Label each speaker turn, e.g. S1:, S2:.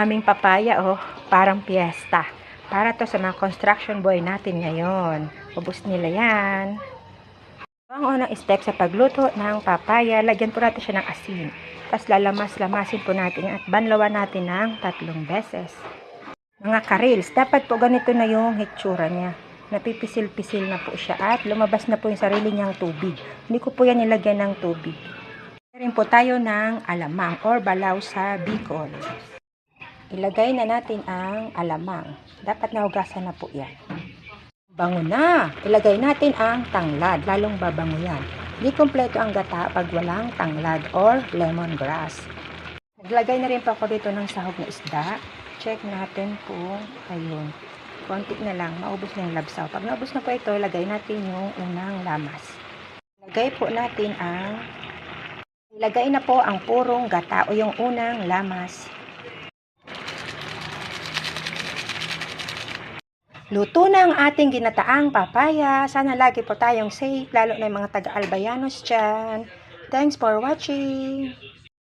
S1: Aming papaya, oh, parang piyesta. Para to sa mga construction boy natin ngayon. Ubus nila yan. Ang unang step sa pagluto ng papaya, lagyan po natin siya ng asin. Tapos lalamas-lamasin po natin at banlawan natin ng 3 beses. Mga karils, dapat po ganito na yung hitsura niya. Napipisil-pisil na po siya at lumabas na po yung sarili niyang tubig. Hindi ko po yan nilagyan ng tubig. Rin po tayo ng alamang or balaw sa Bicol. Ilagay na natin ang alamang. Dapat nahugasan na po yan. Bango na. Ilagay natin ang tanglad. Lalong babango yan. Hindi kompleto ang gata pag walang tanglad or lemongrass. Naglagay na rin po ako dito ng sahog na isda. Check natin po. Ayun. Konti na lang. Maubos na yung labsaw. Pag naubos na po ito, ilagay natin yung unang lamas. Ilagay na po ang purong gata o yung unang lamas. Luto na ang ating ginataang papaya. Sana lagi po tayong safe, lalo na yung mga taga-Albayanos dyan. Thanks for watching!